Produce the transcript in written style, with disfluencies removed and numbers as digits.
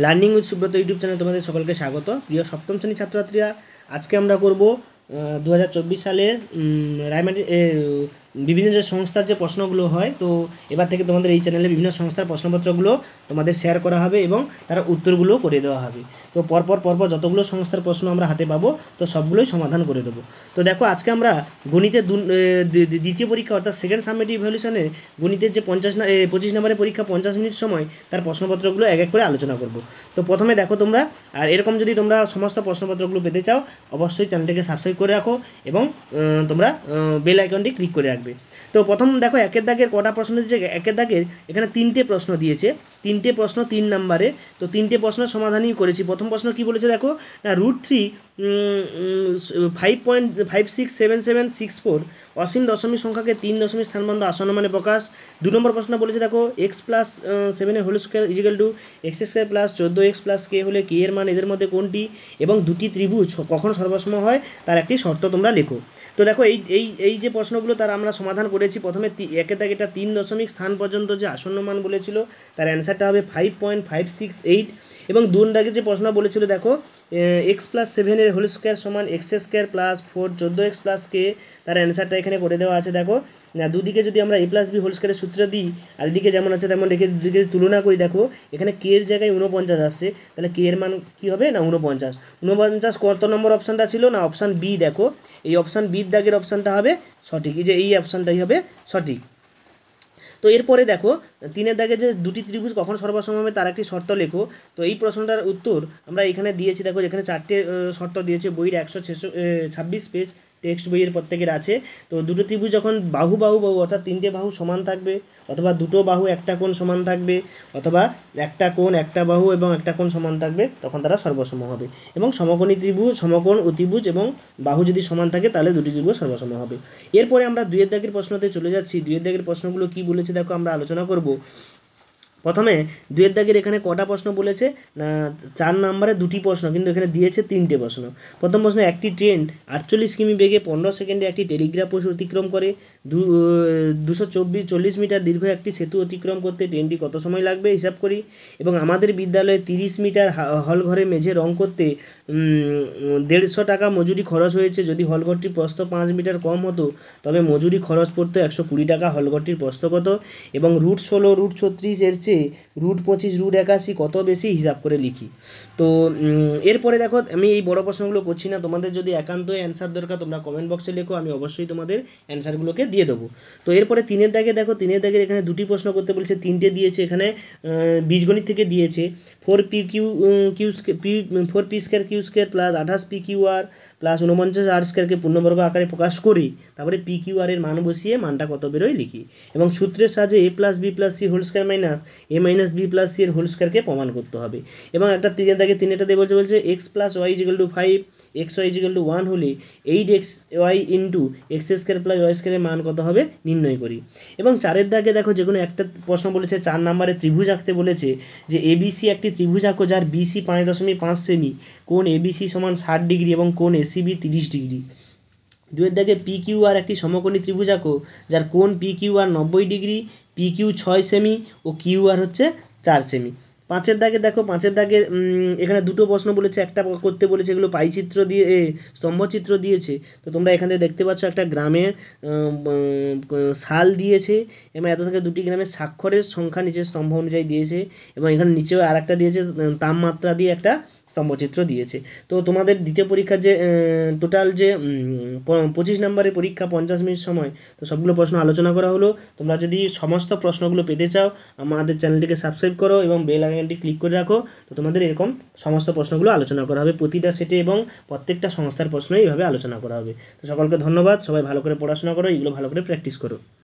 Learning with Subrata YouTube চ্যানেলে তোমাদের সকলকে স্বাগত। প্রিয় সপ্তম শ্রেণীর ছাত্রছাত্রীরা, আজকে আমরা করব 2024 সালের রায়মাটি বিভিন্ন যে সংস্থার যে প্রশ্নগুলো হয়, তো এবার থেকে তোমাদের এই চ্যানেলে বিভিন্ন সংস্থার প্রশ্নপত্রগুলো তোমাদের শেয়ার করা হবে এবং তার উত্তরগুলোও করে দেওয়া হবে। তো পরপর যতগুলো সংস্থার প্রশ্ন আমরা হাতে পাবো, তো সবগুলোই সমাধান করে দেবো। তো দেখো, আজকে আমরা গণিতের দ্বিতীয় পরীক্ষা অর্থাৎ সেকেন্ড সাবমেটিভ ইভ্যালুয়েশনে গণিতের যে 25 নম্বরের পরীক্ষা 50 মিনিট সময় তার প্রশ্নপত্রগুলো এক এক করে আলোচনা করব। তো প্রথমে দেখো তোমরা, আর এরকম যদি তোমরা সমস্ত প্রশ্নপত্রগুলো পেতে চাও, অবশ্যই চ্যানেলটিকে সাবস্ক্রাইব করে রাখো এবং তোমরা বেল আইকনটি ক্লিক করে রাখবে। তো প্রথম দেখো, একের দাগের কটা প্রশ্ন দিয়েছে। একের দাগের এখানে 3টে প্রশ্ন দিয়েছে, 3টে প্রশ্ন 3 নম্বরে। তো 3টে প্রশ্ন সমাধানই করেছি। প্রথম প্রশ্ন কি বলেছে দেখো না, √3 5.567764 অসীম দশমিক সংখ্যাকে 3 দশমিক স্থানবন্ধ আসন্ন মানে প্রকাশ। 2 নম্বর প্রশ্ন বলেছে দেখো, x+7 whole square equal to x² plus 14x+ k হলে k এর মান এদের মধ্যে কোনটি, এবং দুটি ত্রিভুজ কখন সর্বসম হয় তার একটি শর্ত তোমরা লেখো। তো দেখো, এই যে প্রশ্নগুলো তার আমরা সমাধান করেছি। প্রথমে একের দাগে এটা 3 দশমিক স্থান পর্যন্ত যে আসন্ন মান বলেছিল, তার অ্যান্সারটা হবে 5.568। এবং 2 দাগে যে প্রশ্ন বলেছিল দেখো, x+7 এর হোল স্কোয়ার সমান x² প্লাস 4 14x+ k, তার অ্যান্সারটা এখানে করে দেওয়া আছে। দেখো না, দুদিকে যদি আমরা a+b হোল স্কোয়ারের সূত্র দিই, আর এদিকে যেমন আছে তেমন রেখে দুদিকে তুলনা করি, দেখো এখানে k এর জায়গায় 49 আসছে, তাহলে k এর মান কী হবে না 49 কত নম্বর অপশানটা ছিল না অপশান বি। দেখো এই অপশান বির দাগের অপশানটা হবে সঠিক, এই যে এই অপশানটাই হবে সঠিক। তো এরপরে দেখো, 3 দাগে যে দুটি ত্রিভুজ কখন সর্বসম হবে তার একটি শর্ত লেখো। তো এই প্রশ্নটার উত্তর আমরা এখানে দিয়েছি। দেখো এখানে 4টে শর্ত দিয়েছে, বইয়ের 126 পেজ টেক্সট বইয়ের প্রত্যেকের আছে। তো দুটো ত্রিভুজ যখন বাহু অর্থাৎ 3টে বাহু সমান থাকবে, অথবা দুটো বাহু একটা কোণ সমান থাকবে, অথবা একটা কোণ একটা বাহু এবং একটা কোণ সমান থাকবে, তখন তারা সর্বসম হবে। এবং সমকোণী ত্রিভুজ, সমকোণ অতিভুজ এবং বাহু যদি সমান থাকে তাহলে দুটি ত্রিভুজ সর্বসম হবে। এরপরে আমরা 2 দাগের প্রশ্নতে চলে যাচ্ছি। 2 দাগের প্রশ্নগুলো কি বলেছে দেখো আমরা আলোচনা করব। প্রথমে 2 দাগের এখানে কটা প্রশ্ন বলেছে না, 4 নম্বরে 2টি প্রশ্ন, কিন্তু এখানে দিয়েছে 3টে প্রশ্ন। প্রথম প্রশ্ন, একটি ট্রেন 48 কিমি বেগে 15 সেকেন্ডে একটি টেলিগ্রাফ পোস্ট অতিক্রম করে 240 মিটার দীর্ঘ একটি সেতু অতিক্রম করতে ট্রেনটি কত সময় লাগবে হিসাব করি। এবং আমাদের বিদ্যালয়ে 30 মিটার হলঘরে মেঝে রং করতে 150 টাকা মজুরি খরচ হয়েছে। যদি হলঘরটির প্রস্থ 5 মিটার কম হতো তবে মজুরি খরচ পড়তো 120 টাকা। হলঘরটির প্রস্থ কত? এবং √16 √36 এর চেয়ে √25 √81 কত বেশি হিসাব করে লিখি। তো এরপরে দেখো, আমি এই বড় প্রশ্নগুলো করছি না, তোমাদের যদি একান্তই অ্যান্সার দরকার তোমরা কমেন্ট বক্সে লেখো, আমি অবশ্যই তোমাদের অ্যান্সারগুলোকে দিয়ে দেবো। তো এরপরে 3 দাগে দেখো, 3 দাগের এখানে দুটি প্রশ্ন করতে বলেছে, 3টে দিয়েছে। এখানে বীজগণিত থেকে দিয়েছে 4p² plus 28pqr plus 49r² পূর্ণবর্গ আকারে প্রকাশ করি, তারপরে pqr এর মান বসিয়ে মানটা কত বেরোয় লিখি। এবং সূত্রের সাহায্যে a+b+c whole square minus a - b+c এর হোল স্কোয়ারকে প্রমাণ করতে হবে। এবং একটা 3 দাগে 3টা দিয়ে বলছে x+y = 5 xy = 1 হলে 8xy into x² plus y² এর মান কত হবে নির্ণয় করি। এবং 4 দাগে দেখো, যে কোনো একটা প্রশ্ন বলেছে, 4 নম্বরে ত্রিভুজ আঁকতে বলেছে, যে এবিসি একটি ত্রিভুজ আঁকো যার বিসি 5.5 সেমি, কোণ এবিসি সমান 60 ডিগ্রি এবং কোণ এসিবি 30 ডিগ্রি। 2 দাগে পিকিউআর একটি সমকোণী ত্রিভুজ আঁকো যার কোণ পিকিউআর 90 ডিগ্রি, পিকিউ 6 সেমি ও কিউআর হচ্ছে 4 সেমি। 5 দাগে দেখো, 5 দাগে এখানে দুটো প্রশ্ন বলেছে, একটা করতে বলেছে, এগুলো পাইচিত্র দিয়ে স্তম্ভচিত্র দিয়েছে। তো তোমরা এখানে দেখতে পাচ্ছ একটা গ্রামের সাল দিয়েছে, এবং এত থেকে দুটি গ্রামের স্বাক্ষরের সংখ্যা নিচে স্তম্ভ অনুযায়ী দিয়েছে, এবং এখানে নিচেও আর একটা দিয়েছে, তাপমাত্রা দিয়ে একটা স্তম্ভচিত্র দিয়েছে। তো তোমাদের দ্বিতীয় পরীক্ষার যে টোটাল যে 25 নম্বরের পরীক্ষা 50 মিনিট সময়, তো সবগুলো প্রশ্ন আলোচনা করা হলো। তোমরা যদি সমস্ত প্রশ্নগুলো পেতে চাও, আমাদের চ্যানেলটিকে সাবস্ক্রাইব করো এবং বেল আইকনটি ক্লিক করে রাখো। তো তোমাদের এরকম সমস্ত প্রশ্নগুলো আলোচনা করা হবে প্রতিটা সেটে, এবং প্রত্যেকটা সংস্থার প্রশ্ন এইভাবে আলোচনা করা হবে। তো সকলকে ধন্যবাদ, সবাই ভালো করে পড়াশোনা করো, এগুলো ভালো করে প্র্যাকটিস করো।